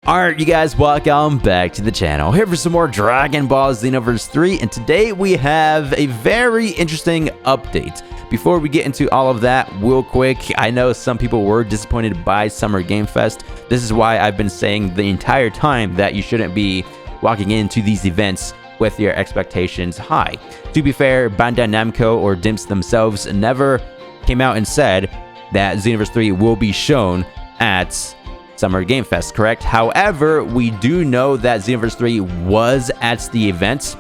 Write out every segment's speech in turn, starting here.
Alright, you guys, welcome back to the channel. Here for some more Dragon Ball Xenoverse 3, and today we have a very interesting update. Before we get into all of that, real quick, I know some people were disappointed by Summer Game Fest. This is why I've been saying the entire time that you shouldn't be walking into these events with your expectations high. To be fair, Bandai Namco or Dimps themselves never came out and said that Xenoverse 3 will be shown at Summer Game Fest, correct? However, we do know that Xenoverse 3 was at the event.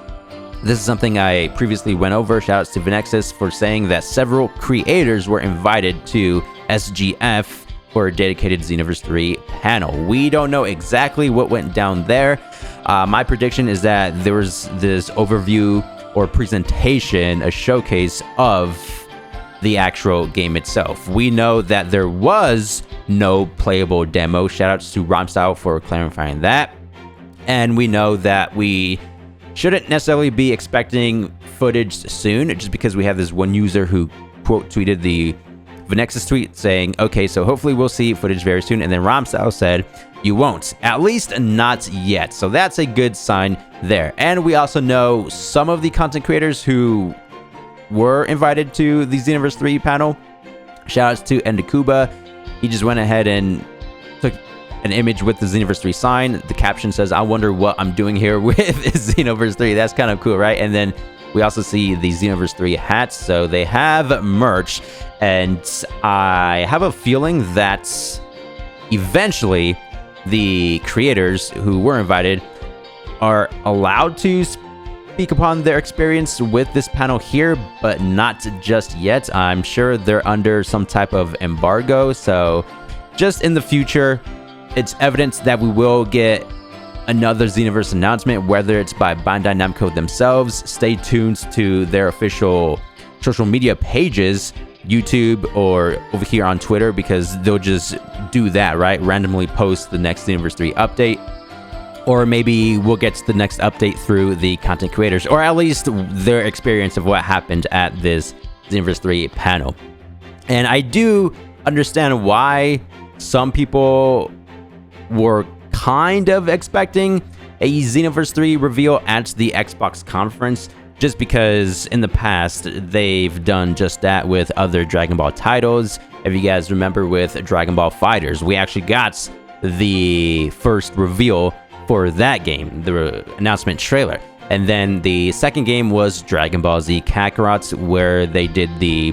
This is something I previously went over. Shoutouts to Venexus for saying that several creators were invited to SGF for a dedicated Xenoverse 3 panel. We don't know exactly what went down there. My prediction is that there was this overview or presentation, a showcase of the actual game itself. We know that there was no playable demo. Shoutouts to Romstyle for clarifying that. And we know that we shouldn't necessarily be expecting footage soon, just because we have this one user who quote tweeted the Venexus tweet saying, okay, so hopefully we'll see footage very soon. And then Romstyle said, you won't, at least not yet. So that's a good sign there. And we also know some of the content creators who were invited to the Xenoverse 3 panel. Shoutouts to Endakuba. He just went ahead and took an image with the Xenoverse 3 sign. The caption says, I wonder what I'm doing here with Xenoverse 3. That's kind of cool, right? And then we also see the Xenoverse 3 hats. So they have merch. And I have a feeling that eventually the creators who were invited are allowed to speak upon their experience with this panel here, but not just yet. I'm sure they're under some type of embargo, so just in the future, it's evidence that we will get another Xenoverse announcement, whether it's by Bandai Namco themselves. Stay tuned to their official social media pages, YouTube or over here on Twitter, because they'll just do that, right? Randomly post the next Xenoverse 3 update. Or maybe we'll get to the next update through the content creators, or at least their experience of what happened at this Xenoverse 3 panel. And I do understand why some people were kind of expecting a Xenoverse 3 reveal at the Xbox conference, just because in the past they've done just that with other Dragon Ball titles. If you guys remember with Dragon Ball FighterZ, we actually got the first reveal for that game, the announcement trailer. And then the second game was Dragon Ball Z Kakarot, where they did the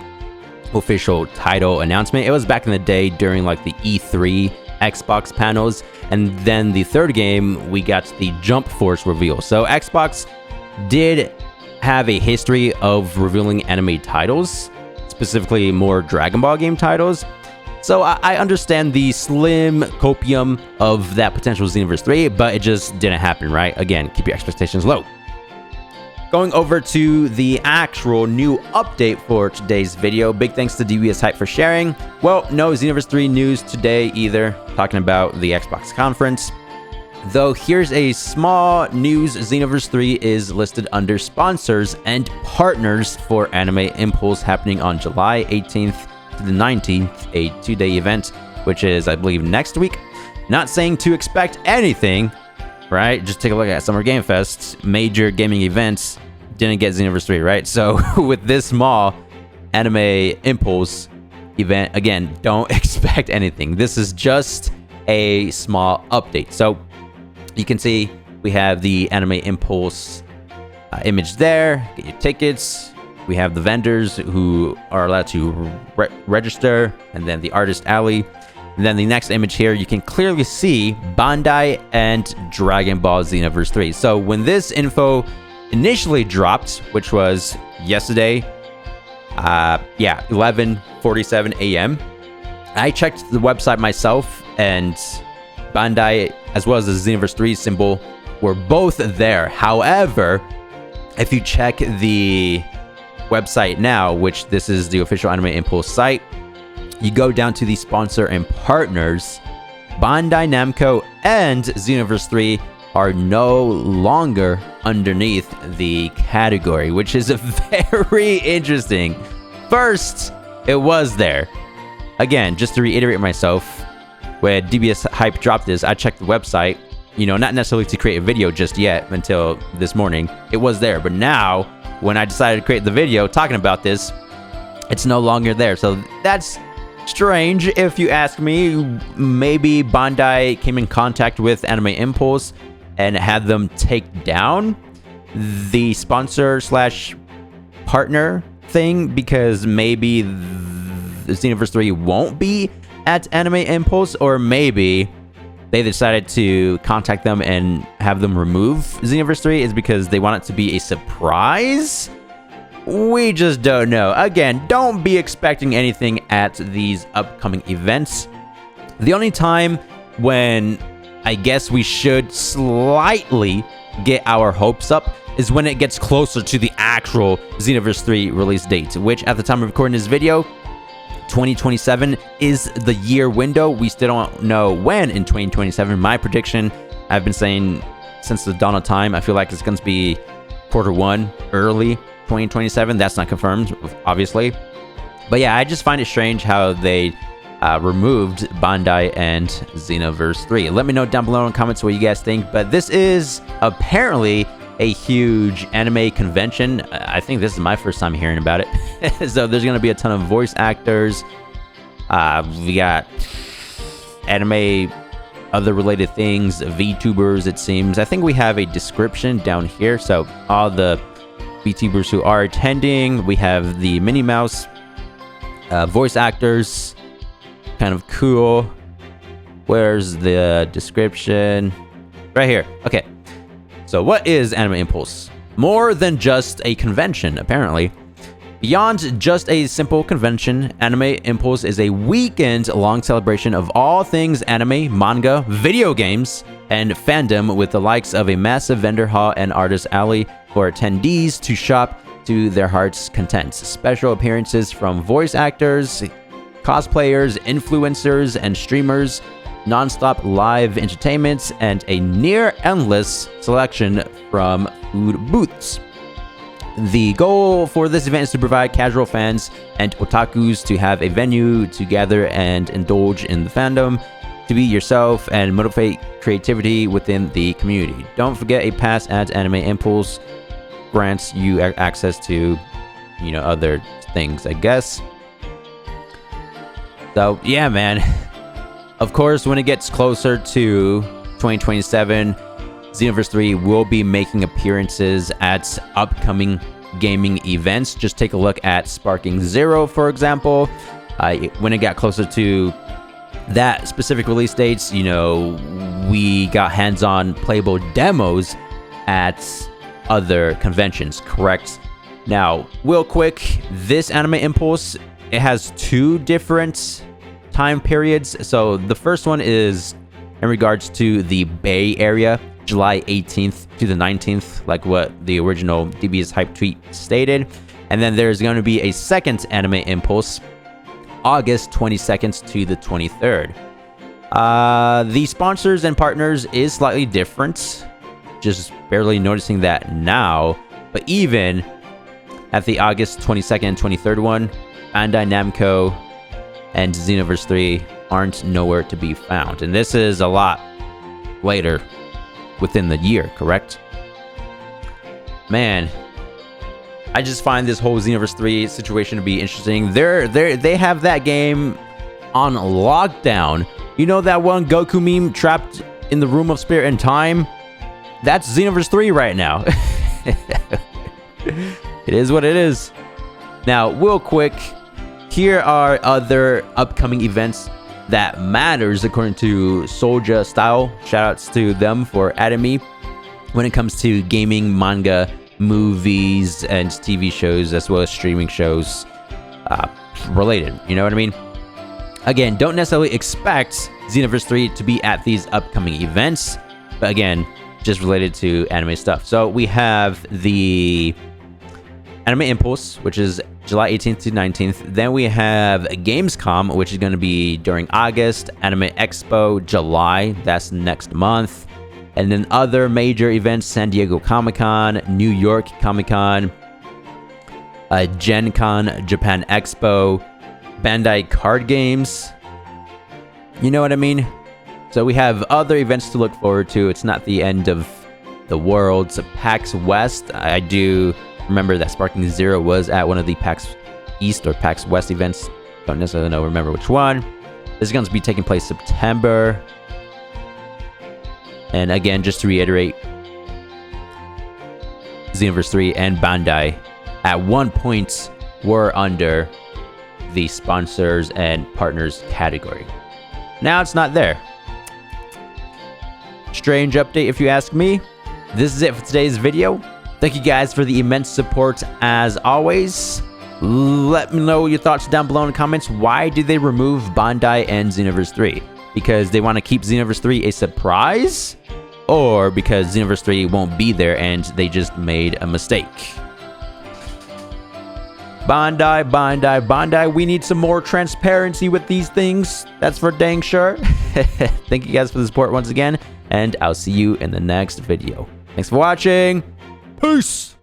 official title announcement. It was back in the day during like the E3 Xbox panels. And then the third game, we got the Jump Force reveal. So Xbox did have a history of revealing anime titles, specifically more Dragon Ball game titles. So I understand the slim copium of that potential Xenoverse 3, but it just didn't happen, right? Again, keep your expectations low. Going over to the actual new update for today's video. Big thanks to DBS Hype for sharing. Well, no Xenoverse 3 news today either, talking about the Xbox conference. Though here's a small news, Xenoverse 3 is listed under sponsors and partners for Anime Impulse happening on July 18th to the 19th, a 2-day event, which is, I believe, next week. Not saying to expect anything, right? Just take a look at Summer Game Fest. Major gaming events didn't get Xenoverse 3, right? So with this small Anime Impulse event, again, don't expect anything. This is just a small update. So you can see we have the Anime Impulse image there. Get your tickets. We have the vendors who are allowed to register, and then the artist alley. And then the next image here, you can clearly see Bandai and Dragon Ball Xenoverse 3. So when this info initially dropped, which was yesterday, 11:47 a.m., I checked the website myself, and Bandai as well as the Xenoverse 3 symbol were both there. However, if you check the website now, which this is the official Anime Impulse site, you go down to the sponsor and partners, Bandai Namco and Xenoverse 3 are no longer underneath the category, which is very interesting. First, it was there. Again, just to reiterate myself, when DBS Hype dropped this, I checked the website, you know, not necessarily to create a video just yet until this morning. It was there, but now when I decided to create the video talking about this, it's no longer there. So that's strange, if you ask me. Maybe Bandai came in contact with Anime Impulse and had them take down the sponsor slash partner thing, because maybe the Xenoverse 3 won't be at Anime Impulse, or maybe they decided to contact them and have them remove Xenoverse 3 is because they want it to be a surprise. We just don't know. Again, don't be expecting anything at these upcoming events. The only time when I guess we should slightly get our hopes up is when it gets closer to the actual Xenoverse 3 release date, which at the time of recording this video, 2027 is the year window. We still don't know when in 2027. My prediction, I've been saying since the dawn of time, I feel like it's going to be Q1, early 2027. That's not confirmed, obviously. But yeah, I just find it strange how they removed Bandai and Xenoverse 3. Let me know down below in the comments what you guys think. But this is apparently a huge anime convention. I think this is my first time hearing about it. So there's going to be a ton of voice actors. We got anime, other related things, VTubers, it seems. I think we have a description down here. So all the VTubers who are attending. We have the Minnie Mouse voice actors. Kind of cool. Where's the description? Right here. Okay. So what is Anime Impulse? More than just a convention, apparently. Beyond just a simple convention, Anime Impulse is a weekend-long celebration of all things anime, manga, video games, and fandom, with the likes of a massive vendor hall and artist alley for attendees to shop to their heart's content. Special appearances from voice actors, cosplayers, influencers, and streamers, non-stop live entertainments, and a near-endless selection from food booths. The goal for this event is to provide casual fans and otakus to have a venue to gather and indulge in the fandom, to be yourself, and motivate creativity within the community. Don't forget, a pass at Anime Impulse grants you access to, you know, other things, I guess. So, yeah, man. Of course, when it gets closer to 2027, Xenoverse 3 will be making appearances at upcoming gaming events. Just take a look at Sparking Zero, for example. When it got closer to that specific release dates, you know, we got hands-on playable demos at other conventions, correct? Now, real quick, this Anime Impulse, it has two different time periods. So the first one is in regards to the Bay Area, July 18th to the 19th, like what the original DB's Hype tweet stated. And then there's going to be a second Anime Impulse, August 22nd to the 23rd. The sponsors and partners is slightly different. Just barely noticing that now. But even at the August 22nd and 23rd one, Bandai Namco and Xenoverse 3 aren't nowhere to be found. And this is a lot later within the year, correct? Man, I just find this whole Xenoverse 3 situation to be interesting. They have that game on lockdown. You know that one Goku meme, trapped in the room of spirit and time? That's Xenoverse 3 right now. It is what it is. Now, real quick, here are other upcoming events that matters according to Soulja Style. Shoutouts to them for adding me when it comes to gaming, manga, movies, and TV shows, as well as streaming shows related. You know what I mean? Again, don't necessarily expect Xenoverse 3 to be at these upcoming events, but again, just related to anime stuff. So we have the Anime Impulse, which is July 18th to 19th. Then we have Gamescom, which is going to be during August. Anime Expo, July. That's next month. And then other major events, San Diego Comic-Con, New York Comic-Con, Gen Con, Japan Expo, Bandai Card Games, You know what I mean? So we have other events to look forward to. It's not the end of the world. So PAX West, I do remember that Sparking Zero was at one of the PAX East or PAX West events. Don't necessarily remember which one. This is going to be taking place September. And again, just to reiterate, Xenoverse 3 and Bandai at one point were under the sponsors and partners category. Now it's not there. Strange update if you ask me. This is it for today's video. Thank you guys for the immense support as always. Let me know your thoughts down below in the comments. Why did they remove Bandai and Xenoverse 3? Because they want to keep Xenoverse 3 a surprise? Or because Xenoverse 3 won't be there and they just made a mistake? Bandai, we need some more transparency with these things. That's for dang sure. Thank you guys for the support once again, and I'll see you in the next video. Thanks for watching. Peace!